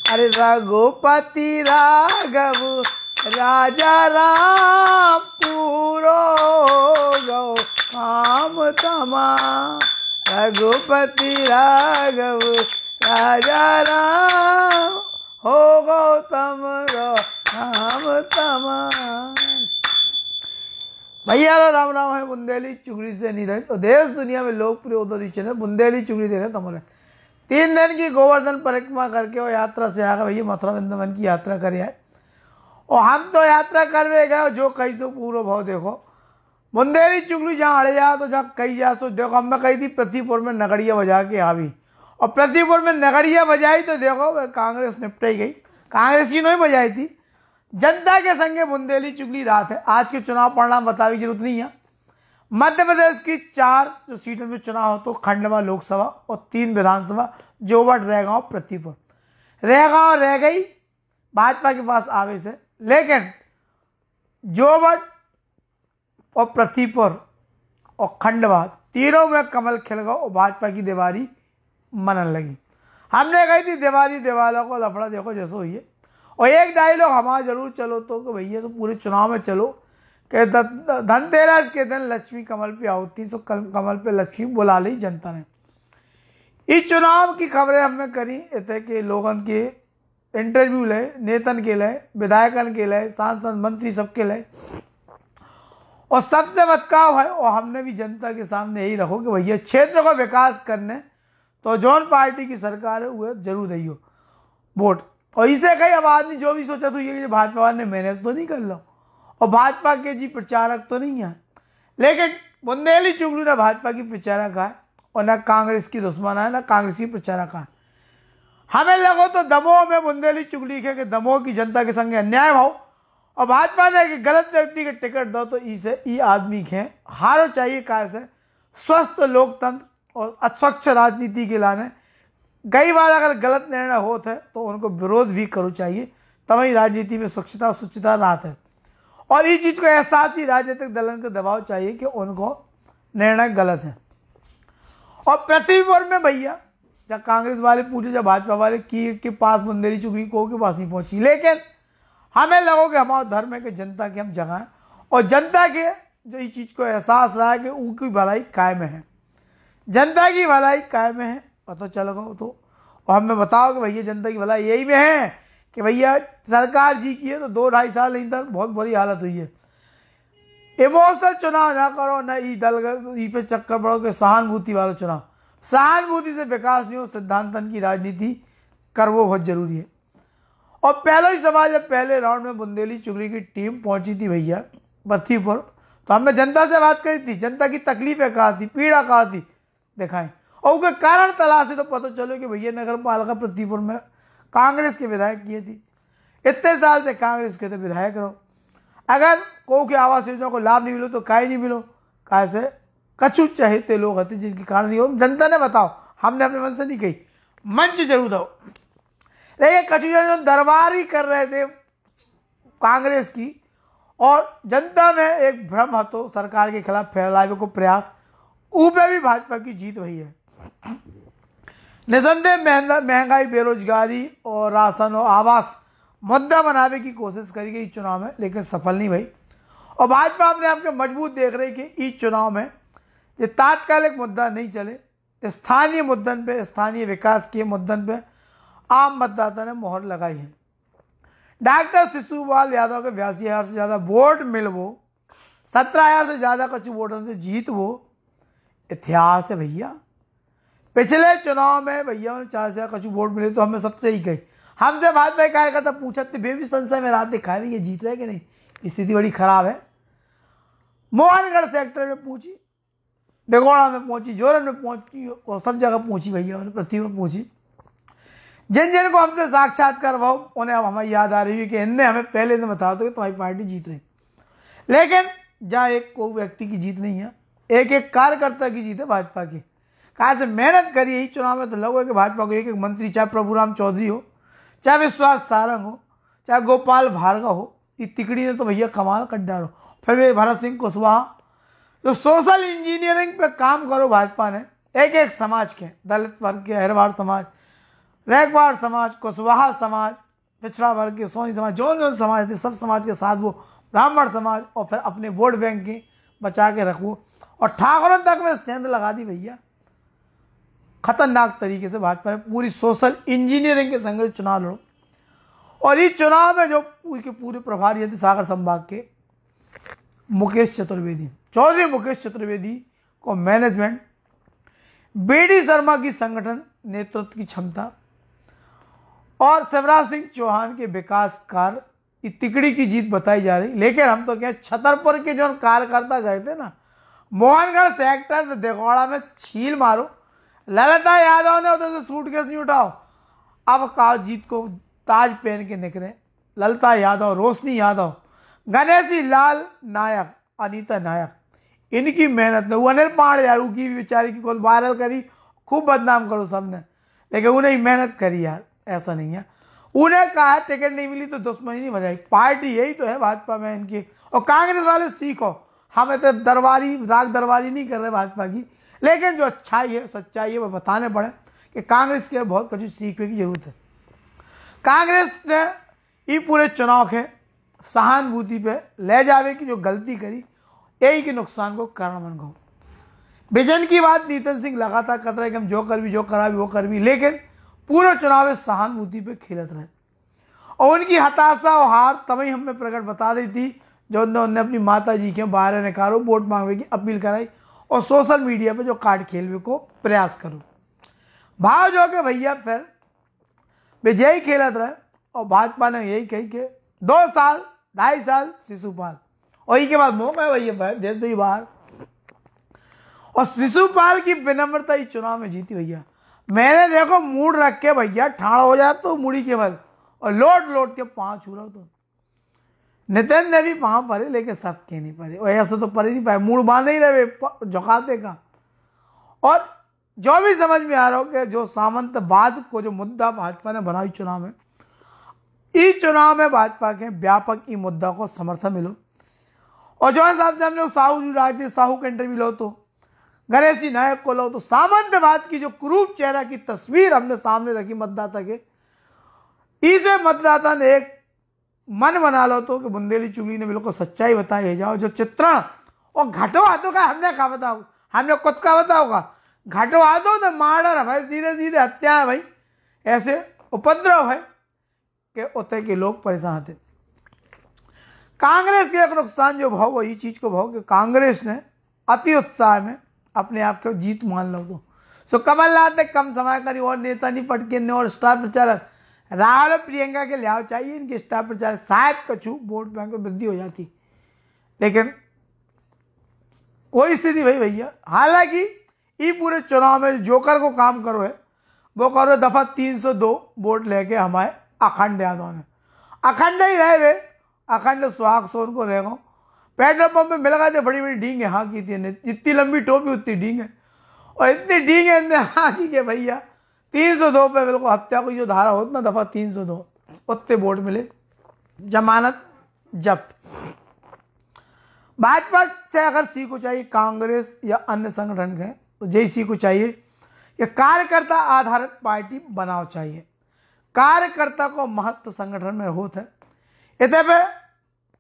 अरे रघुपति राघव राजा राम पूरो गो काम तमाम। रघुपति राघव राजा राम हो गौतम राम तमाम। भैया राम राम है बुंदेली चुगली से नहीं रहे तो देश दुनिया में लोकप्रिय उदरी चैनल बुंदेली चुगली दे रहे तुम्हारे 3 दिन की गोवर्धन परिक्रमा करके वो यात्रा से आगे भैया मथुरा वृंदावन की यात्रा करे आए। और हम तो यात्रा करवे गए जो कहीं सो पूरा भाव देखो बुंदेली चुगली जहाँ अड़े जा तो जहाँ कहीं जा सो देखो हमने कही थी पृथ्वीपुर में नगड़िया बजा के आवी और पृथ्वीपुर में नगड़िया बजाई तो देखो कांग्रेस निपटाई गई। कांग्रेस की नहीं बजाई थी, जनता के संगे बुंदेली चुगली रात है। आज के चुनाव परिणाम बताने की जरूरत नहीं है। मध्य प्रदेश की 4 जो सीटों में चुनाव हो तो खंडवा लोकसभा और 3 विधानसभा जोवट रहेगांव पृथ्वीपुर। रहेगांव रह गई भाजपा के पास आवे से, लेकिन जोवट और पृथ्वीपुर और खंडवा तीनों में कमल खिल गया और भाजपा की दीवारी मनन लगी। हमने कही थी दीवारी दीवालों को लफड़ा देखो जैसे हुई है। और एक डायलॉग हमारा जरूर चलो तो कि भैया तो पूरे चुनाव में चलो कि धनतेरस के दिन लक्ष्मी कमल पे आती तो कमल पे लक्ष्मी बुला ली जनता ने। इस चुनाव की खबरें हमने करी इतने के लोगन के इंटरव्यू ले, नेतन के लिए, विधायकन के लिए, सांसद मंत्री सबके लिए। और सबसे बदकाव है और हमने भी जनता के सामने यही रखो कि भैया क्षेत्र को विकास करने तो जौन पार्टी की सरकार है वो जरूर रही हो वोट। और इसे कई अब आदमी जो भी सोचा तो ये भाजपा वाले ने मैनेज तो नहीं कर लो और भाजपा के जी प्रचारक तो नहीं है, लेकिन बुंदेली चुगली ना भाजपा की प्रचारक है और ना कांग्रेस की दुश्मन है ना कांग्रेस की प्रचारक है। हमें लगो तो दमोह में बुंदेली चुगली के दमोह की जनता के संगे अन्याय हो और भाजपा ने कि गलत व्यक्ति के टिकट दो तो इसे ई आदमी के हारो चाहिए कैसे स्वस्थ लोकतंत्र और अस्वच्छ राजनीति के लाने। कई बार अगर गलत निर्णय होता है तो उनको विरोध भी करो चाहिए, तभी राजनीति में स्वच्छता राहत है। और इस चीज को एहसास ही राजनीतिक दलन का दबाव चाहिए कि उनको निर्णय गलत है। और पृथ्वीपुर में भैया जब कांग्रेस वाले पूछे जब भाजपा वाले के पास बुंदेली चुगली को के पास नहीं पहुंची, लेकिन हमें लगो कि हमारा धर्म है कि जनता की हम जगह और जनता के जो इस चीज को एहसास रहा है कि उनकी भलाई कायम है, जनता की भलाई कायम है पता चल गो तो। और हमें बताओ कि भैया जनता की भलाई यही में है कि भैया सरकार जी की है तो 2-2.5 साल नहीं तक बहुत बुरी हालत हुई है। इमोशनल चुनाव ना करो ना ई दल ई पे चक्कर पड़ो कि सहानुभूति वाला चुनाव। सहानुभूति से विकास नहीं हो, सिद्धांतन की राजनीति कर वो बहुत जरूरी है। और पहला ही सवाल जब पहले राउंड में बुंदेली चुगली की टीम पहुंची थी भैया पृथ्वीपुर तो हमने जनता से बात करी थी, जनता की तकलीफें कहा थी, पीड़ा कहा थी दिखाएं और उसके कारण तलाश से तो पता चलो कि भैया नगर पालिका पृथ्वीपुर में कांग्रेस के विधायक किए थी। इतने साल से कांग्रेस के तो विधायक रहो, अगर को के आवास योजना को लाभ नहीं मिलो तो काहे नहीं मिलो, कैसे कछु चाहते लोग होते जिनके कारण नहीं हो। जनता ने बताओ, हमने अपने मन से नहीं कही, मंच जरूर दो। लेकिन कछु जन दरबार ही कर रहे थे कांग्रेस की और जनता में एक भ्रम हतो सरकार के खिलाफ फैलावे को प्रयास, ऊपर भी भाजपा की जीत वही है। निसंदेह महंगाई, बेरोजगारी और राशन और आवास मुद्दा बनाने की कोशिश करी गई चुनाव में, लेकिन सफल नहीं भई। और भाजपा अपने आप के मजबूत देख रही कि इस चुनाव में ये तात्कालिक मुद्दा नहीं चले, स्थानीय मुद्दन पे, स्थानीय विकास के मुद्दन पे आम मतदाता ने मोहर लगाई है। डॉक्टर शिशुपाल यादव के 82,000 से ज्यादा वोट मिल वो 17,000 से ज्यादा कछु वोटों से जीत वो इतिहास है भैया। पिछले चुनाव में भैया 40,000 कछु वोट मिले तो हमें सबसे ही कही, हमसे भाजपा कार्यकर्ता पूछा थे बेबी संशय में रात दिखाए ये जीत रहे कि नहीं, स्थिति बड़ी खराब है। मोहनगढ़ सेक्टर में पूछी, बेगोड़ा में पहुंची, जोरन में पहुंची और सब जगह पहुंची भैया, पृथ्वी में पहुंची। जिन जिन को हमसे साक्षात्कार भाव उन्हें अब हमें याद आ रही है कि इनने हमें पहले से बता दो कि तुम्हारी पार्टी जीत रही, लेकिन जहाँ एक को व्यक्ति की जीत नहीं है, एक एक कार्यकर्ता की जीत है भाजपा की। कहा से मेहनत करी यही चुनाव में तो लगो कि भाजपा को एक एक मंत्री, चाहे प्रभुराम चौधरी हो, चाहे विश्वास सारंग हो, चाहे गोपाल भार्गव हो, ये तिकड़ी ने तो भैया कमाल कर डालो। फिर भी भरत सिंह कुशवाहा जो सोशल इंजीनियरिंग पे काम करो भाजपा ने, एक एक समाज के, दलित वर्ग के, अहिरवाड़ समाज, रैकवाड़ समाज, कुशवाहा समाज, पिछड़ा वर्ग के सोनी समाज, जो समाज थे सब समाज के साथ वो ब्राह्मण समाज, और फिर अपने वोट बैंक के बचा के रखो, और ठाकुरों तक में सेंध लगा दी भैया। खतरनाक तरीके से भाजपा ने पूरी सोशल इंजीनियरिंग के संग चुनाव लड़ो, और इस चुनाव में जो पूरे प्रभारी थे सागर संभाग के मुकेश चतुर्वेदी, चौधरी मुकेश चतुर्वेदी को मैनेजमेंट, बेडी शर्मा की संगठन नेतृत्व की क्षमता और शिवराज सिंह चौहान के विकास कार्य, तिकड़ी की जीत बताई जा रही। लेकिन हम तो क्या, छतरपुर के जो कार्यकर्ता गए थे ना, मोहनगढ़ सेक्टर देगौड़ा में छील मारो, ललिता यादव ने उधर से सूटकेस नहीं उठाओ, अब काल जीत को ताज पहन के निकले ललिता यादव, रोशनी यादव, गणेशी लाल नायक, अनीता नायक, इनकी मेहनत ने, वो अनिल पांडे यार की बेचारी की खुद वायरल करी, खूब बदनाम करो सबने, लेकिन उन्हें मेहनत करी यार, ऐसा नहीं है। उन्हें कहा टिकट नहीं मिली तो दुश्मनी नहीं बजाई, पार्टी यही तो है भाजपा में इनकी। और कांग्रेस वाले सीखो, हमें तो दरबारी राग दरबारी नहीं कर रहे भाजपा की, लेकिन जो अच्छाई है सच्चाई है वो बताने पड़े कि कांग्रेस के बहुत कुछ सीखने की जरूरत है। कांग्रेस ने ये पूरे चुनाव के सहानुभूति पे ले जावे की जो गलती करी, यही के नुकसान को कारण बन गो। विजन की बात नितिन सिंह लगातार कर रहे कि हम जो कर भी, जो करा भी वो कर भी, लेकिन पूरे चुनाव सहानुभूति पे खेलत रहे, और उनकी हताशा और हार तभी हमें प्रकट बता दी थी जो उन्होंने अपनी माता जी के बाहर निकालो, वोट मांगने की अपील कराई, और सोशल मीडिया पे जो कार्ड खेलने को प्रयास करो। भाव जो के भैया फिर विजयी खेलत रहे, और भाजपा ने यही कही कि 2 साल 2.5 साल शिशुपाल, और के बाद मौका है भैया देश दो बाहर, और शिशुपाल की विनम्रता ही चुनाव में जीती भैया। मैंने देखो मूड रख के भैया ठाड़ हो जाए तो मुड़ी केवल, और लोट के 5 छूरा तो नितिन ने भी 5 परे, लेकिन सबके नहीं परे, और ऐसा तो परे नहीं पाए, मूड बांधे ही रहे झुकाते का। और जो भी समझ में आ रहा हो कि जो सामंतवाद को जो मुद्दा भाजपा ने बनाई चुनाव में, इस चुनाव में भाजपा के व्यापक ई मुद्दा को समर्थन मिलो। और जो हिसाब से हमने साहू राजेश साहू का इंटरव्यू लो, तो गणेशी नायक को लो, तो सामंतवाद की जो क्रूप चेहरा की तस्वीर हमने सामने रखी मतदाता के, इसे मतदाता ने एक मन बना लो तो कि बुंदेली चुगली ने बिल्कुल सच्चाई बताई जाओ। जो चित्रण और घटो हाथों का हमने कहा बताओ, हमने खुद का बताओगा, घटो हाथों तो मार्डर है भाई, सीधे सीधे हत्या है भाई, ऐसे उपद्रव है कि उतने के लोग परेशान थे। कांग्रेस के एक नुकसान जो भाव, वही चीज को भाव कि कांग्रेस ने अति उत्साह में अपने आप को जीत मान लो तो कमलनाथ ने कम समय करी, और नेता नहीं पटके और स्टार प्रचारक राहुल प्रियंका के लिहाज चाहिए, इनके स्टार प्रचारक शायद कछु वोट बैंक में वृद्धि हो जाती, लेकिन वही स्थिति भाई भैया। हालांकि ये पूरे चुनाव में जोकर को काम करो है, वो करो दफा 302 वोट लेके हमारे अखंड यादव ने, अखंड ही रहे वे, अखंड सुहाग सोन को रह गो, पेट्रोल पंप में मिल गए थे, बड़ी बड़ी डींग है हाँ की थी, जितनी लंबी टोपी उतनी डींग है, और इतनी डींग है इनने हाँ की के भैया 302 पे बिल्कुल हत्या को जो धारा होती ना दफा 302, उतने वोट मिले, जमानत जब्त। भाजपा से अगर सीखो चाहिए कांग्रेस या अन्य संगठन के, तो यही सीखो चाहिए कि कार्यकर्ता आधारित पार्टी बनाओ चाहिए, कार्यकर्ता को महत्व संगठन में होता है। इतने पे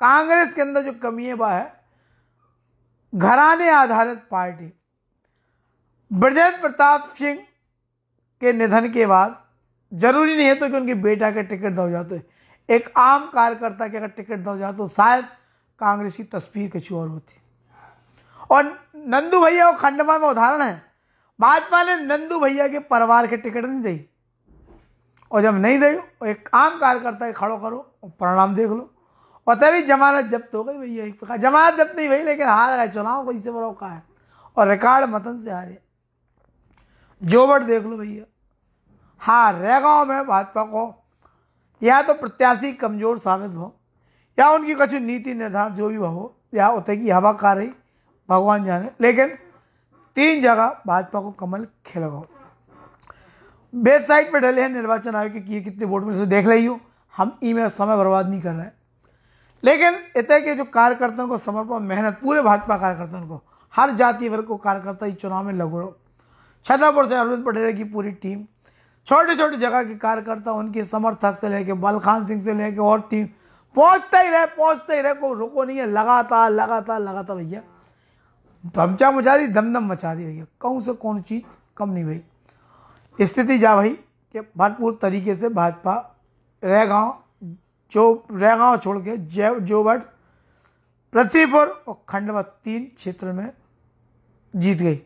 कांग्रेस के अंदर जो कमी है वह है घराने आधारित पार्टी। ब्रजेंद्र प्रताप सिंह के निधन के बाद जरूरी नहीं है तो कि उनके बेटा के टिकट दो जाते, एक आम कार्यकर्ता के अगर टिकट दो जाते तो शायद कांग्रेस की तस्वीर कुछ और होती। और नंदू भैया वो खंडवा में उदाहरण है, भाजपा ने नंदू भैया के परिवार के टिकट नहीं दी, और जब नहीं दी एक आम कार्यकर्ता के खड़ो करो और परिणाम देख लो, और तभी जमानत जब्त हो गई भैया। एक प्रकार जमानत जब्त नहीं हुई, लेकिन हार गए चुनाव को, इससे बड़ा का है, और रिकॉर्ड मतन से हारे। जोबट देख लो भैया, हाँ रेगांव में भाजपा को या तो प्रत्याशी कमजोर साबित हो, या उनकी कुछ नीति निर्धारण जो भी हो, या उतने की हवा खा रही भगवान जाने, लेकिन 3 जगह भाजपा को कमल खिलगा। वेबसाइट पर डले हैं निर्वाचन आयोग के किए कितने वोट मिले देख रही हो, हम इमें समय बर्बाद नहीं कर रहे हैं, लेकिन इतने के जो कार्यकर्ताओं को समर्पण मेहनत, पूरे भाजपा कार्यकर्ताओं को, हर जाति वर्ग को कार्यकर्ता इस चुनाव में लगो। छतरपुर से अरविंद पटेल की पूरी टीम छोटे छोटे जगह के कार्यकर्ता, उनके समर्थक से लेके बलखान सिंह से लेके और टीम पहुंचते ही रहे, कोई रुको नहीं है, लगातार लगातार लगातार भैया धमचा मचा दी, दमदम मचा दी भैया, कहूँ से कौन चीज कम नहीं भाई। स्थिति जा भाई कि भरपूर तरीके से भाजपा रैगांव छोड़ के जोबट, पृथ्वीपुर और खंडवा 3 क्षेत्र में जीत गई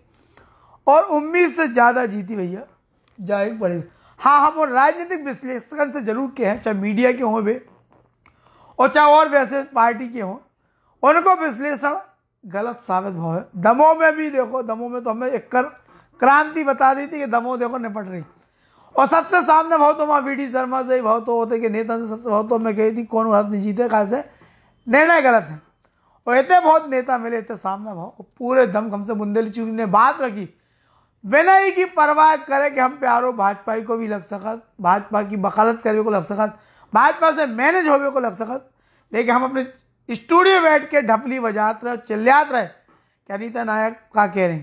और उम्मीद से ज्यादा जीती भैया, जाए पड़ेगी। हाँ, हम और राजनीतिक विश्लेषण से जरूर के हैं, चाहे मीडिया के हों वे और चाहे और वैसे पार्टी के हों, उनको विश्लेषण गलत साबित हुआ है। दमोह में भी देखो, दमोह में तो हमें एक क्रांति बता दी थी कि दमोह देखो निपट रही, और सबसे सामने भाव तो वहाँ वीडी शर्मा से ही भाव तो होते कि नेता से सबसे भाव तो मैं कही थी कौन हाथ नहीं जीते, कैसे निर्णय गलत है। और इतने बहुत नेता मिले, इतने सामने भाव पूरे दमखम से बुंदेली चुगली ने बात रखी, बिना ही की परवाह करे कि हम प्यारो भाजपा को भी लग सकत, भाजपा की वकालत करे को लग सकत, भाजपा से मैनेज होवे को लग सकत, लेकिन हम अपने स्टूडियो बैठ के ढपली बजाते रहे, चिल्लाते रहे कि अनीता नायक का कह रहे,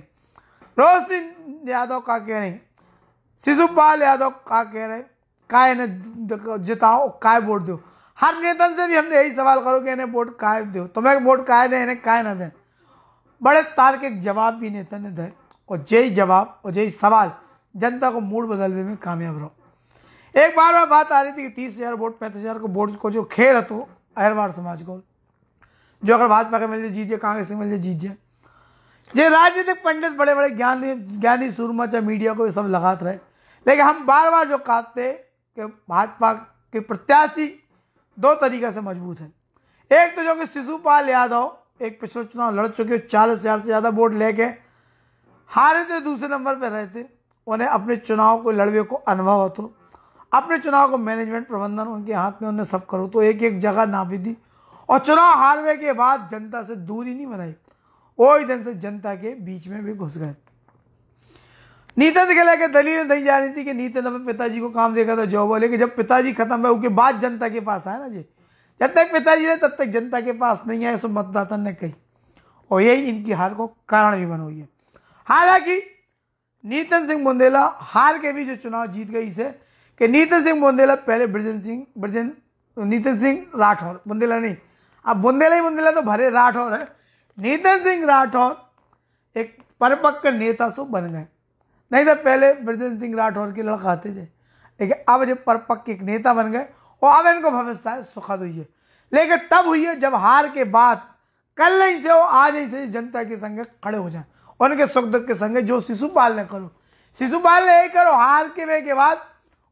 रोशनी यादव का कह रहे, शिशुपाल यादव का कह रहे, काय ने जिताओ, काय वोट दो। हर नेता से भी हमने यही सवाल करो कि इन्हें वोट काय दो, तुम्हें वोट काय दें, इन्हें काय ना दें। बड़े तार्किक जवाब भी नेता ने दे, और यही जवाब और यही सवाल जनता को मूड बदलने में कामयाब रहो। एक बार बात आ रही थी कि 30,000 वोट 35,000 को वोट को जो खेल है तो अहिरवार समाज को, जो अगर भाजपा के मिल जाए जीत जाए, कांग्रेस के मिल जाए जीत जाए। ये राजनीतिक पंडित बड़े बड़े ज्ञानी सूरमा चाहे मीडिया को ये सब लगाते रहे, लेकिन हम बार बार जो कहते कि भाजपा के प्रत्याशी 2 तरीके से मजबूत है। एक तो जो कि शिशुपाल यादव एक पिछले चुनाव लड़ चुके, 40,000 से ज्यादा वोट लेके हारे थे, दूसरे नंबर पर रहे थे, उन्हें अपने चुनाव को लड़वे को अनुभव हो, तो अपने चुनाव को मैनेजमेंट प्रबंधन उनके हाथ में, उन्हें सब करो तो एक एक जगह नापी दी, और चुनाव हारने के बाद जनता से दूरी नहीं बनाई, वही दिन से जनता के बीच में भी घुस गए। नीतिन के लेकर दलील नहीं जा रही थी कि नीतिन अपने पिताजी को काम देखा था जॉब, लेकिन जब पिताजी खत्म है उसके बाद जनता के पास आया ना जी, जब तक पिताजी ने तब तक जनता के पास नहीं आए, सो मतदाता ने कही, और यही इनकी हार को कारण भी बन हुई है। हालांकि नीतिन सिंह बुंदेला हार के भी जो चुनाव जीत गई इसे कि नीतिन सिंह बुंदेला पहले नीतिन सिंह राठौर, बुंदेला नहीं, अब बुंदेला ही बुंदेला तो भरे राठौर है, नीतिन सिंह राठौर एक परिपक्व नेता सो बन गए। नहीं तो पहले ब्रजेंद्र सिंह राठौर के लड़का आते थे, लेकिन अब जब परिपक्व एक नेता बन गए और अब इनको भविष्य सुखद हुई है, लेकिन तब हुई है जब हार के बाद कल नहीं से हो आज नहीं से जनता के संगे खड़े हो जाए, उनके सुख दुख के संगे। जो शिशुपाल ने करो, शिशुपाल ने यही करो, हार के बाद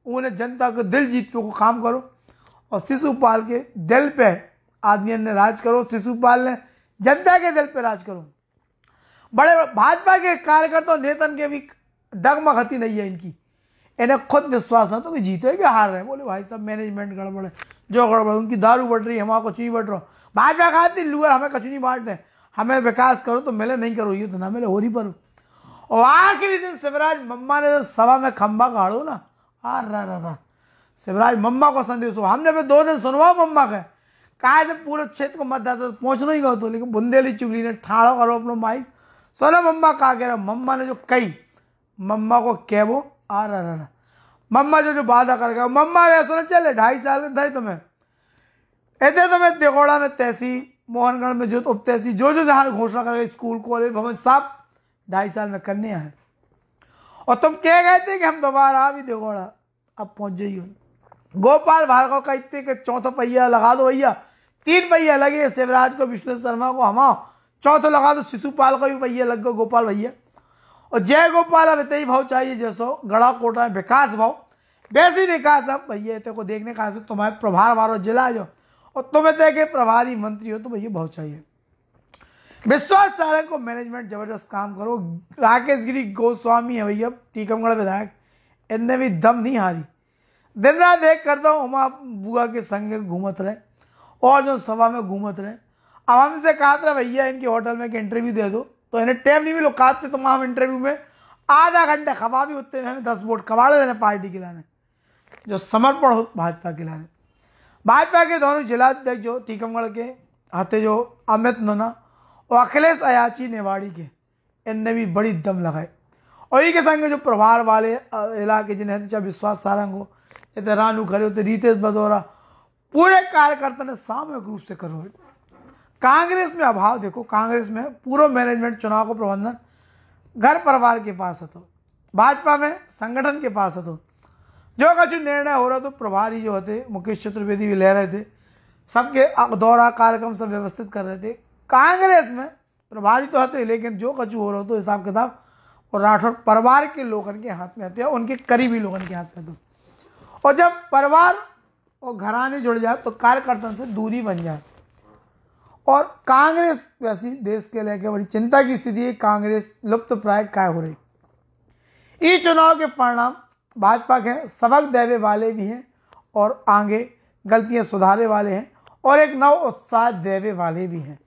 उन्हें जनता को दिल जीतने को काम करो, और शिशुपाल के दिल पे आदमी ने राज करो, शिशुपाल ने जनता के दिल पे राज करो। बड़े भाजपा के कार्यकर्ता नेतन के भी डगमगती नहीं है इनकी, इन्हें खुद विश्वास है तो कि जीतेगी हार रहे। बोले भाई साहब मैनेजमेंट गड़बड़ है, जो गड़बड़ उनकी दारू बढ़ रही है, हमारा कुछ नहीं बढ़ रहा, भाजपा खाती लुअर हमें कुछ नहीं बांट रहे, हमें विकास करो तो मिले, नहीं करो ये तो ना मिले, हो रही पर। और आखिरी दिन शिवराज मम्मा ने जो सभा में खंबा गाड़ो ना, शिवराज मम्मा को संदेश हो, हमने फिर 2 दिन सुनवाओ मम्मा का, कहा जब पूरे क्षेत्र को मतदाता पहुंचना ही गया तो, लेकिन बुंदेली चुगली ने ठाड़ो करो अपना माइक, सुनो मम्मा कहा कह रहा, मम्मा ने जो कही मम्मा को कह वो मम्मा जो वादा कर गया, मम्मा ऐसा ना चले 2.5 साल में थे तुम्हें, ऐसे तुम्हें देगोड़ा में तहसील, मोहनगढ़ में जो उप तहसील, जो जहां घोषणा करेगा स्कूल कॉलेज भवन सब 2.5 साल में करने हैं, और तुम कह गए थे कि हम दोबारा भी देगोड़ा, अब पहुंच जाइए। गोपाल भार्गव का इतने के 4था पहिया लगा दो भैया, 3 पहिया लगे शिवराज को, विष्णु शर्मा को, हम 4था लगा दो, शिशुपाल का भी पहिया लग गया गोपाल भैया। और जय गोपाल अब इतना ही भाव चाहिए जैसो गड़ा कोटा विकास भाव, वैसे विकास अब भैया इतने को देखने का, तुम्हारे प्रभार वालों जिला जो, और तुम इतने के प्रभारी मंत्री हो तो भैया भाव चाहिए। विश्वास सारे को मैनेजमेंट जबरदस्त काम करो। राकेश गिरी गोस्वामी है भैया टीकमगढ़ विधायक, इनने भी दम नहीं हारी, दिन रात देख करता हूँ उमा बुआ के संग घूमत रहे और जो सभा में घूमत रहे। अब हमसे कहा था भैया इनके होटल में इंटरव्यू दे दो, तो इन्हें टाइम नहीं मिलो, कहते तो हम इंटरव्यू में आधा घंटा खबा भी होते हैं, 10 वोट कबाड़े देने पार्टी के लाने, जो समर्पण हो भाजपा के लाने। भाजपा के दोनों जिलाध्यक्ष जो टीकमगढ़ के आते जो अमित नोना और अखिलेश अयाची नेवाड़ी के, इनने भी बड़ी दम लगाए और ये के संग जो प्रभार वाले इलाके जिन्हें चाहे विश्वास सारंग हो, चाहे रानू खरे होते, रितेश बदौरा, पूरे कार्यकर्ता ने सामूहिक रूप से करो। कांग्रेस में अभाव देखो, कांग्रेस में पूरा मैनेजमेंट चुनाव को प्रबंधन घर परिवार के पास है, तो भाजपा में संगठन के पास है, तो जो कुछ निर्णय हो रहा तो प्रभारी जो होते मुकेश चतुर्वेदी भी ले रहे थे, सबके दौरा कार्यक्रम सब व्यवस्थित कर रहे थे। कांग्रेस में प्रभारी तो होते लेकिन जो कुछ हो रहा तो हिसाब किताब और राठौर परिवार के लोगों के हाथ में आते हैं, उनके करीबी लोगों के हाथ में। तो और जब परिवार और घराने जुड़ जाए तो कार्यकर्ता से दूरी बन जाए। और कांग्रेस वैसी देश के लेकर बड़ी चिंता की स्थिति है, कांग्रेस लुप्त प्राय काय हो रही। इस चुनाव के परिणाम भाजपा के सबक देने वाले भी हैं और आगे गलतियां सुधारे वाले हैं और एक नव उत्साह देने वाले भी हैं।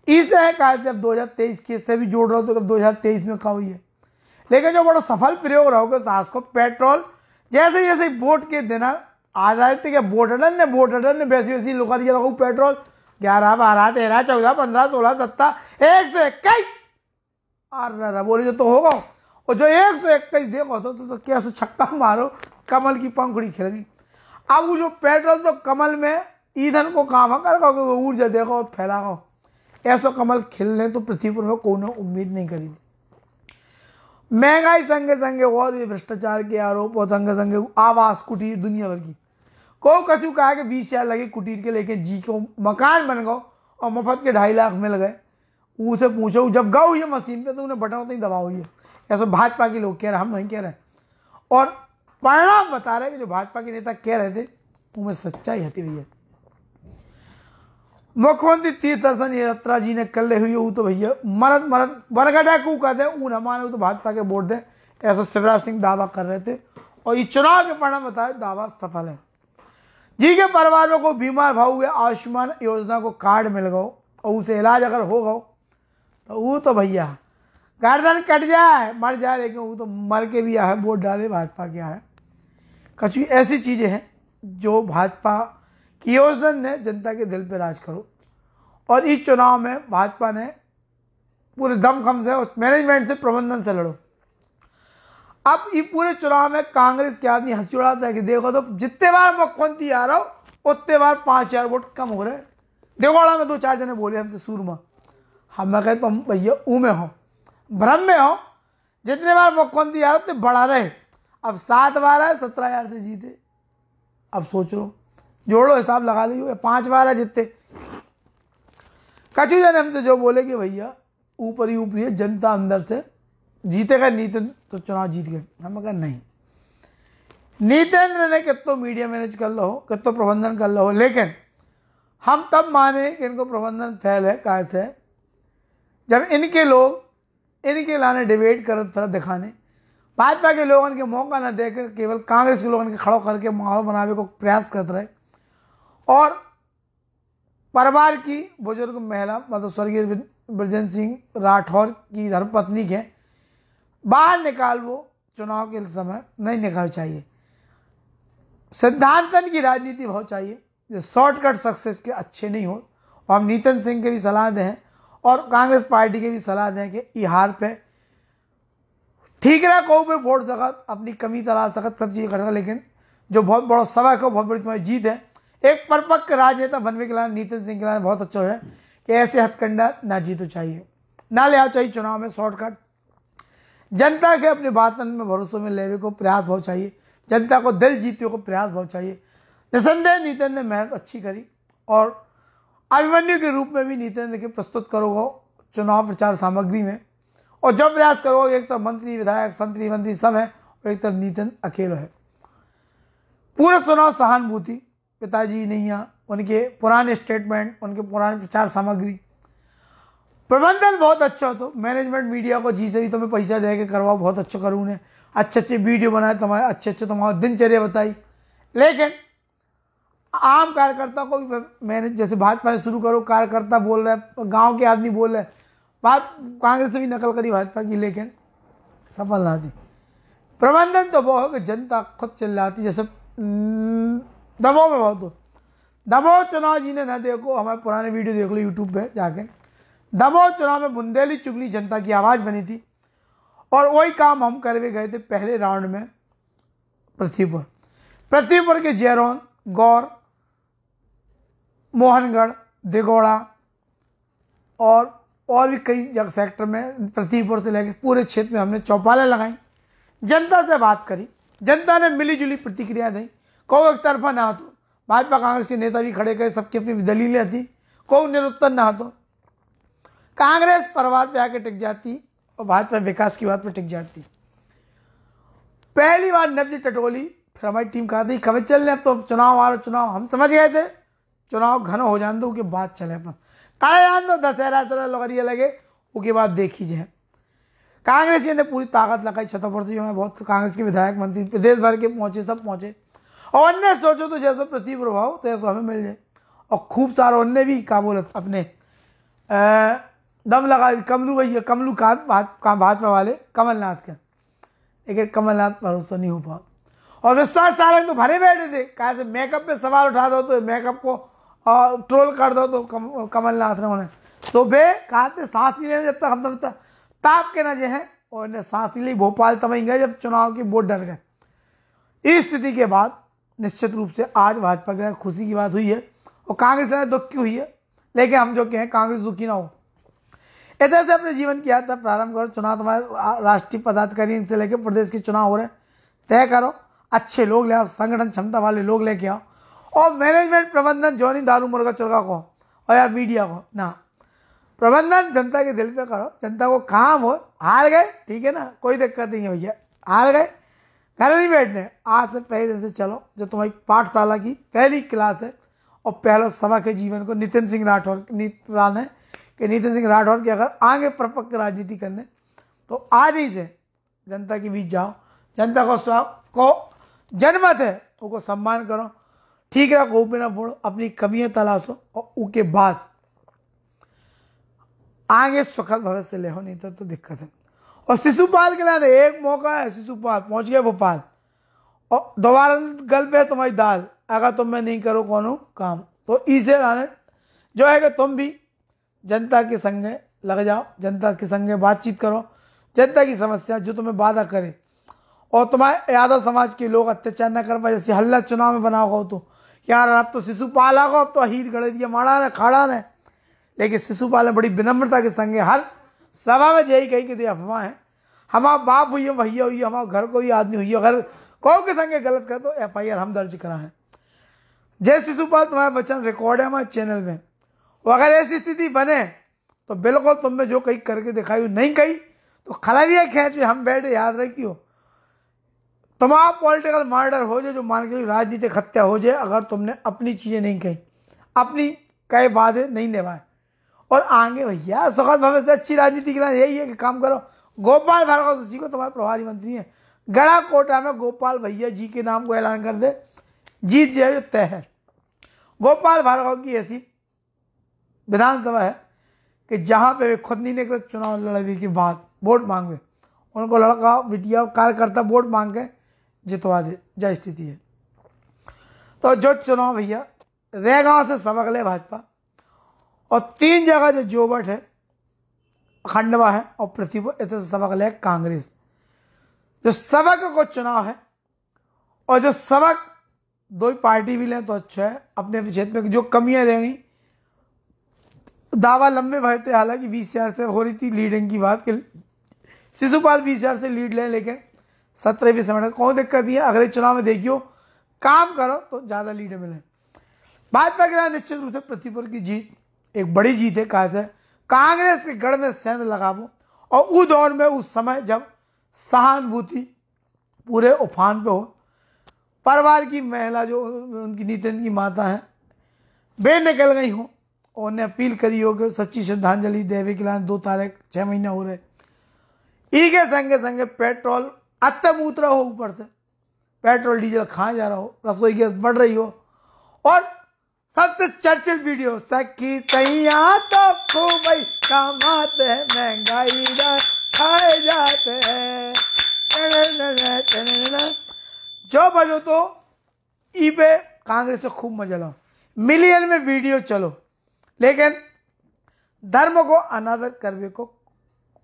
इसे है कहा अब 2023 के से भी जोड़ रहा हूं तो अब 2023 में कहा हुई है, लेकिन जो बड़ा सफल प्रयोग रहा होगा सास को पेट्रोल जैसे जैसे वोट के दिन आ रहे थे, वोट अडन ने वैसी वैसी लुका दिया था पेट्रोल 11, 12, 13, 14, 15, 16, 17, 121 बोले जो तो होगा। और जो 121 देखो तो क्या छक्का मारो कमल की पंखुड़ी खिल गई। अब वो जो पेट्रोल तो कमल में ईंधन को काम कर ऊर्जा देखो फैलाओ, ऐसा कमल खिलने तो पृथ्वी पर में कोई उम्मीद नहीं करी थी। महंगाई संगे संगे और ये भ्रष्टाचार के आरोप और संगे संगे आवास कुटीर दुनिया भर की को कछु कहा कि 20,000 लगे कुटीर के, लेकिन जी को मकान बन गो और मुफ्त के 2.5 लाख मिल गए। उसे पूछो जब गौ ये मशीन पे तो उन्हें बटन तो ही दबा हुई है, ऐसा भाजपा के लोग कह रहे, हम नहीं कह रहे। और परिणाम बता रहे कि जो भाजपा के नेता कह रहे थे उनमें सच्चाई हती हुई है। मुख्यमंत्री तीर्थदर्शन यात्रा जी ने कल हुई हो तो भैया मरद बरगड़ा को कहते ऊन हमारे तो भाजपा के वोट दे, ऐसा शिवराज सिंह दावा कर रहे थे। और ये चुनाव के परिणाम बताए दावा सफल है। जी के परिवारों को बीमार भाव हुए आयुष्मान योजना को कार्ड मिल गो और उसे इलाज अगर हो गो तो वो तो भैया गर्दन कट जाए मर जाए, लेकिन वो तो मर के भी है वोट डाले भाजपा क्या है। कुछ ऐसी चीजें हैं जो भाजपा की योजना ने जनता के दिल पे राज करो। और इस चुनाव में भाजपा ने पूरे दमखम से और मैनेजमेंट से प्रबंधन से लड़ो। अब ये पूरे चुनाव में कांग्रेस के आदमी हंसी उड़ाता है कि देखो तो जितने बार मुख्यमंत्री आ रहा हो उतने बार 5,000 वोट कम हो रहे। देवगौड़ा में 2-4 जने बोले हमसे सूरमा, हम कहे तुम भैया ऊ में हो भ्रम में हो, जितने बार मुख्यमंत्री आ रहे उतने बढ़ा रहे। अब 7 बार है 17,000 से जीते, अब सोच लो जोड़ो हिसाब लगा लीजिए 5 बार है जितने। कचू जन हमसे जो बोले कि भैया ऊपर ही ऊपरी है, जनता अंदर से जीतेगा नीतिन तो चुनाव जीत गए। हम कहा नहीं, नीतेंद्र ने कितो मीडिया मैनेज कर लो कितो प्रबंधन कर लो, लेकिन हम तब माने कि इनको प्रबंधन फैल है कैसे जब इनके लोग इनके लाने डिबेट कर तरह दिखाने भाजपा के लोगों के मौका न देकर केवल कांग्रेस के लोगों के खड़ो करके माहौल बनाने को प्रयास करते रहे। और परिवार की बुजुर्ग महिला मतलब स्वर्गीय ब्रजेंद्र सिंह राठौर की धर्मपत्नी के बाहर निकाल वो चुनाव के समय नहीं निकाल चाहिए। सिद्धांतन की राजनीति बहुत चाहिए, जो शॉर्टकट सक्सेस के अच्छे नहीं हो। और हम नीतिन सिंह के भी सलाह दें और कांग्रेस पार्टी के भी सलाह दें कि ये हार पे ठीक रहा को पे वोट सकत अपनी कमी तलाश सकत सब चीज़ कर सकता, लेकिन जो बहुत बड़ा सबक है बहुत बड़ी तुम्हारी जीत है। एक परिपक्व राजनेता बनने के लिए नीतिन सिंह के लिए बहुत अच्छा है कि ऐसे हथकंडा ना जीतो चाहिए, ना ले चाहिए चुनाव में शॉर्टकट। जनता के अपने बातन में भरोसे में लेने को प्रयास बहुत चाहिए, जनता को दिल जीतने को प्रयास बहुत चाहिए। निसंदेह नीतिन ने मेहनत अच्छी करी और अभिमन्यु के रूप में भी नीतिन ने प्रस्तुत करोगे चुनाव प्रचार सामग्री में। और जब प्रयास करोगे एक तरफ मंत्री विधायक संतरी मंत्री सब है और एक तरफ नीतिन अकेला है। पूरा चुनाव सहानुभूति, पिताजी नहीं यहाँ, उनके पुराने स्टेटमेंट, उनके पुराने प्रचार सामग्री, प्रबंधन बहुत अच्छा हो। तो मैनेजमेंट मीडिया को जी से भी तुम्हें पैसा दे के करवाओ, बहुत अच्छा करूँ उन्हें, अच्छे अच्छे वीडियो बनाए तुम्हारे, अच्छे अच्छे तुम्हारा दिनचर्या बताई। लेकिन आम कार्यकर्ता को भी मैंने जैसे भाजपा से शुरू करो, कार्यकर्ता बोल रहे हैं, गांव के आदमी बोल रहे हैं, बात कांग्रेस से भी नकल करी भाजपा की, लेकिन सफल ना थी। प्रबंधन तो वो हो कि जनता खुद चिल्लाती, जैसे दबाव में बहुत हो। दबाव चुनाव जी ने न देखो, हमारे पुराने वीडियो देख लो यूट्यूब पे जाके। दबाव चुनाव में बुंदेली चुगली जनता की आवाज बनी थी और वही काम हम करके गए थे पहले राउंड में पृथ्वीपुर के जयरोन, गौर, मोहनगढ़, दिगोड़ा और भी कई जगह सेक्टर में पृथ्वीपुर से लेकर पूरे क्षेत्र में हमने चौपालें लगाई, जनता से बात करी, जनता ने मिलीजुली प्रतिक्रिया दी। कोई एक तरफा ना हो, भाजपा कांग्रेस के नेता भी खड़े करे, सबकी अपनी दलीलें थी, कोई निरुत्तर ना हो। कांग्रेस परिवार पे आके टिक जाती और भाजपा विकास की बात पे टिक जाती। पहली बार नब्ज टटोली, फिर हमारी टीम कहा थी कब चल रहे, अब तो चुनाव आ रहा, चुनाव हम समझ गए थे, चुनाव घन हो जान दो, उसके बाद चले अपन काले जान दो, दशहरा लगरिया लगे, उसके बाद देखी जाए। कांग्रेस ने पूरी ताकत लगाई, छतरपुर में बहुत कांग्रेस के विधायक मंत्री प्रदेश भर के पहुंचे, सब पहुंचे, और अन्य सोचो तो जैसा पृथ्वी प्रभाव तो ऐसा हमें मिल जाए। और खूब सारे अन्य भी का बोलत अपने दम लगा, भाजपा वाले कमलनाथ के, लेकिन कमलनाथ भरोसा नहीं हो पाया, और विश्वास सारे तो भरे बैठे थे, कहा से मेकअप पे सवाल उठा दो तो मेकअप को ट्रोल कर दो, तो कमलनाथ ने उन्हें तो बे कहा थे सांस ही लेने, जब तक हम तब ताप के ना जो है, और इन्हें सांस ली भोपाल तब गए जब चुनाव की वोट डर गए। इस स्थिति के बाद निश्चित रूप से आज भाजपा के खुशी की बात हुई है, और कांग्रेस ने दुख की हुई है, लेकिन हम जो कहें कांग्रेस दुखी ना हो। इधर से अपने जीवन की यात्रा प्रारंभ करो, चुनाव तुम्हारे राष्ट्रीय पदाधिकारी से लेकर प्रदेश के चुनाव हो रहे, तय करो, अच्छे लोग ले आओ, संगठन क्षमता वाले लोग लेके आओ, और मैनेजमेंट प्रबंधन जो नहीं दारू मुर्गा चुरगा को और या मीडिया को ना, प्रबंधन जनता के दिल पे करो, जनता को काम हो। हार गए ठीक है ना, कोई दिक्कत नहीं है भैया, हार गए घर नहीं बैठने, आज से पहले दिन से चलो, जो तुम्हारी पाठशाला की पहली क्लास है और पहला सभा के जीवन को नितिन सिंह राठौर की अगर आगे परिपक्व राजनीति करने तो आज ही से जनता के बीच जाओ, जनता को जनमत है उसको सम्मान करो, ठीक है, गोप में ना फोड़ो, अपनी कमियां तलाशो, और उसके बाद आगे सुखद भविष्य ले हो, नहीं तो दिक्कत है। और शिशुपाल के लिए एक मौका है, शिशुपाल पहुंच गए भोपाल, और दोबारा गल पे है तुम्हारी दाल, अगर तुम में नहीं करो कोनो काम, तो इसे लाने जो है कि तुम भी जनता के संगे लग जाओ, जनता के संगे बातचीत करो, जनता की समस्या जो तुम्हें बाधा करे, और तुम्हारे यादव समाज के लोग अत्याचार न कर पाए, जैसे हल्ला चुनाव में बना हो तो यार अब तो शिशुपाल आगो, अब तो हीर गड़े माड़ा ने खाड़ा ने, लेकिन शिशुपाल ने बड़ी विनम्रता के संगे हर सभा में यही कही कि अफवाह है, हमारा बाप हुई है, भैया हुई है, हमारे घर कोई आदमी हुई है, अगर कोई के संगे गलत करे तो FIR हम दर्ज करा है। जय शिशुपाल, तुम्हारा वचन रिकॉर्ड है हमारे चैनल में, और अगर ऐसी स्थिति बने तो बिल्कुल तुमने जो कहीं करके दिखाई नहीं कही तो खलारिया खींच में हम बैठे, याद रखियो, तुम्हारा पॉलिटिकल मर्डर हो जाए, जो मान के राजनीतिक हत्या हो जाए, अगर तुमने अपनी चीजें नहीं कही, अपनी कई वादे नहीं निभाए, और आगे भैया सुखद भविष्य अच्छी राजनीति के लिए यही है कि काम करो। गोपाल भार्गव जी को तुम्हारे प्रभारी मंत्री हैं, गड़ा कोटा में गोपाल भैया जी के नाम को ऐलान कर दे, जीत जाए जो तय है। गोपाल भार्गव की ऐसी विधानसभा है कि जहां पे वे खुद नहीं निकले, चुनाव लड़ने के बाद वोट मांगे, उनको लड़का बिटिया कार्यकर्ता वोट मांग के जितवा दे, जय स्थिति है। तो जो चुनाव भैया रेगांव से सबक ले भाजपा, और 3 जगह जो जोबट है, खंडवा है और पृथ्वीपुर, इतने से सबक ले कांग्रेस। जो सबक को चुनाव है, और जो सबक 2 पार्टी भी लें तो अच्छा है, अपने क्षेत्र में जो कमियां रह गई, दावा लंबे भरे थे, हालांकि 20,000 से हो रही थी लीडिंग की बात, कि शिशुपाल 20,000 से लीड लें, लेकिन 17-20 मिनट कोई दिक्कत नहीं है, अगले चुनाव में देखियो काम करो तो ज्यादा लीड मिले। भाजपा के लिए निश्चित रूप से पृथ्वीपुर की जीत एक बड़ी जीत है, कहा से कांग्रेस के गढ़ में सेंध लगावो, और उस दौर में उस समय जब सहानुभूति पूरे उफान पे हो, परिवार की महिला जो उनकी नितिन की माता है वे निकल गई हो, और उन्हें अपील करी हो कि सच्ची श्रद्धांजलि देवे के लिए 2 तारीख 6 महीने हो रहे, ई के संगे संगे पेट्रोल अत्यमूत्र हो, ऊपर से पेट्रोल डीजल खाया जा रहा हो, रसोई गैस बढ़ रही हो, और सबसे चर्चित वीडियो सखी सैया तो खूब कमाते हैं, महंगाई खाए जाते हैं, जो बजो तो ई पे कांग्रेस से खूब मजा लो, मिलियन में वीडियो चलो, लेकिन धर्म को अनादर करने को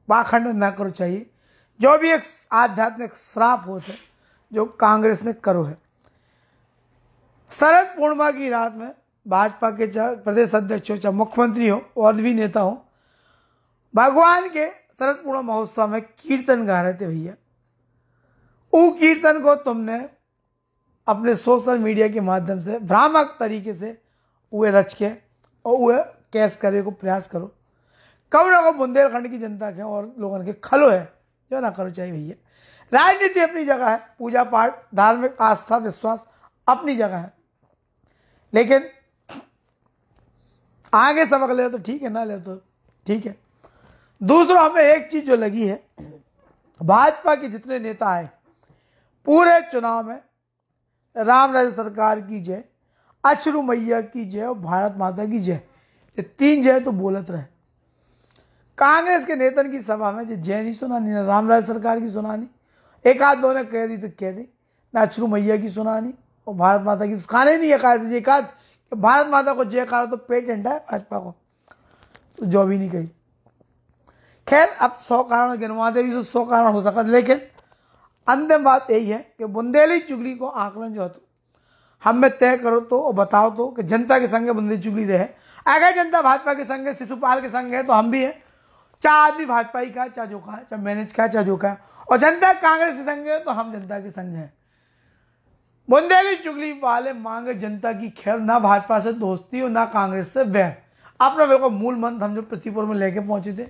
पाखंड ना करो चाहिए। जो भी एक आध्यात्मिक श्राप होते जो कांग्रेस ने करो है। शरद पूर्णिमा की रात में भाजपा के चाहे प्रदेश अध्यक्ष हो, चाहे मुख्यमंत्री हो और भी नेता हो, भगवान के शरद पूर्णिमा महोत्सव में कीर्तन गा रहे थे भैया। वो कीर्तन को तुमने अपने सोशल मीडिया के माध्यम से भ्रामक तरीके से उहे रच के और उहे कैश करे को प्रयास करो। कब ना को बुंदेलखंड की जनता के और लोगों के खलो है जो ना करो चाहिए भैया। राजनीति अपनी जगह है, पूजा पाठ, धार्मिक आस्था विश्वास अपनी जगह है, लेकिन आगे सबक ले तो ठीक है, ना ले तो ठीक है। दूसरा हमें एक चीज जो लगी है, भाजपा के जितने नेता आए पूरे चुनाव में राम राज्य सरकार की जय, अश्रु मैया की जय और भारत माता की जय, ये तीन जय तो बोलत रहे। कांग्रेस के नेतन की सभा में जो जय नहीं सुनानी, ना राम राज्य सरकार की सुनानी, एक आध दो ने कह दी तो कह दी, ना अश्रु मैया की सुनानी और भारत माता की खाने नहीं है। एक आध भारत माता को जय कहा तो पेटेंट है भाजपा को, तो जो भी नहीं कही। खैर अब 100 कारण गिनवा दे, 100 कारण हो सकता, लेकिन अंतिम बात यही है कि बुंदेली चुगली को आकलन जो है तो हमें तय करो तो और बताओ तो कि जनता के संग बुंदेली चुगली रहे। अगर जनता भाजपा के संग है, शिशुपाल के संग है, तो हम भी हैं। चाहे आदमी भाजपा ही का, चाहे जो का, चाहे मैनेज का, चाहे जो का, और जनता कांग्रेस के संग है तो हम जनता के संग हैं। बुंदेली चुगली वाले मांगे जनता की खैर, ना भाजपा से दोस्ती और ना कांग्रेस से वैर। अपना बिल्कुल मूल मंत्र हम जो पृथ्वीपुर में लेके पहुंचे थे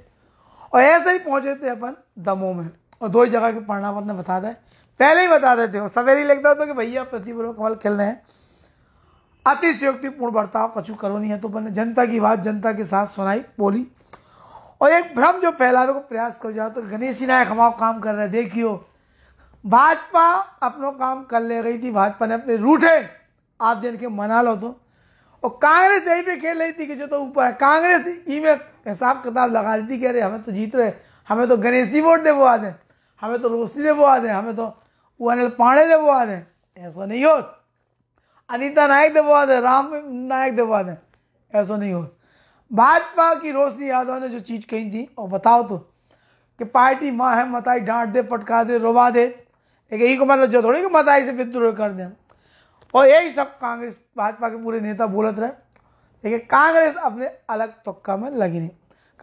और ऐसे ही पहुंचे थे अपन दमोह में, और दो ही जगह के परिणाम अपने बता दें, पहले ही बता देते हो। सवेरे लिखता था कि भैया पृथ्वीपुर में कमल खेल रहे हैं, अतिशयोक्तिपूर्ण बर्ताव कछु करो नहीं है, तो अपन जनता की बात जनता के साथ सुनाई बोली। और एक भ्रम जो फैलावे को प्रयास कर जाओ तो गणेश नायक हमारा काम कर रहे, देखियो भाजपा अपना काम कर ले रही थी, भाजपा ने अपने रूठे आप दिन के मना लो तो, और कांग्रेस यही पे खेल रही थी कि जो तो ऊपर है। कांग्रेस ई में हिसाब किताब लगा रही थी, कह रहे हमें तो जीत रहे, हमें तो गणेश ही वोट दे वो आदे, हमें तो रोशनी दे वो आदे, हमें तो वो अनिल पांडे दे वो आदे। ऐसा नहीं हो, अनीता नायक दे वो आदे, राम नायक दे वो आदे, ऐसा नहीं हो। भाजपा की रोशनी यादव ने जो चीज कही थी, और बताओ तो कि पार्टी माँ है, मताई डांट दे, पटका दे, रोवा दे, एक यही को मतलब जो थोड़ी कि मताई से विद्रोह कर दें। और यही सब कांग्रेस भाजपा के पूरे नेता बोलत रहे, लेकिन कांग्रेस अपने अलग तुक्का में लगी नहीं।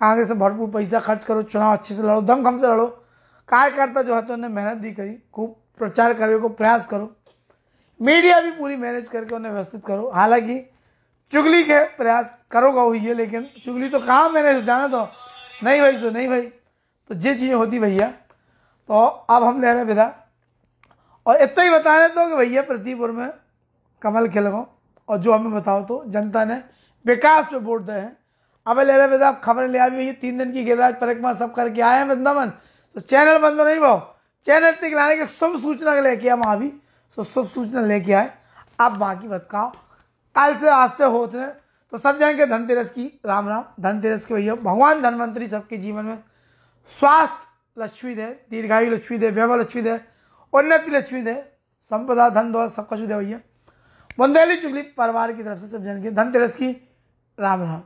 कांग्रेस में भरपूर पैसा खर्च करो, चुनाव अच्छे से लड़ो, दमखम से लड़ो, कार्यकर्ता जो है तो उन्हें मेहनत भी करी, खूब प्रचार करने को प्रयास करो, मीडिया भी पूरी मैनेज करके उन्हें व्यवस्थित करो। हालांकि चुगली के प्रयास करोगा हुई है, लेकिन चुगली तो कहाँ मैंने जाना तो नहीं भाई, सो नहीं भाई, तो ये चीज़ें होती भैया। तो अब हम ले रहे विदा, और इतना ही बताने तो कि भैया पृथ्वीपुर में कमल खिलगांव, और जो हमें बताओ तो जनता ने विकास पे वोट दे हैं। अब ले रहे विदा, खबर ले आई भैया 3 दिन की गिरिराज परिक्रमा सब करके आए हैं वृंदावन, तो चैनल बंद नहीं भाव, चैनल तक लाने के शुभ सूचना लेके आए वहाँ भी, तो शुभ सूचना लेके आए। अब बाकी बताओ कल से आज से होते हैं तो सब जाएंगे धनतेरस की राम राम। धनतेरस के भैया भगवान धनवंतरी सबके जीवन में स्वास्थ्य लक्ष्मी दे, दीर्घायु लक्ष्मी दे, वैभव लक्ष्मी दे, उन्नति लक्ष्मी दे, संपदा धन दौलत सब कुछ दे भैया। बुंदेली चुगली परिवार की तरफ से सब जन के धनतेरस की राम राम।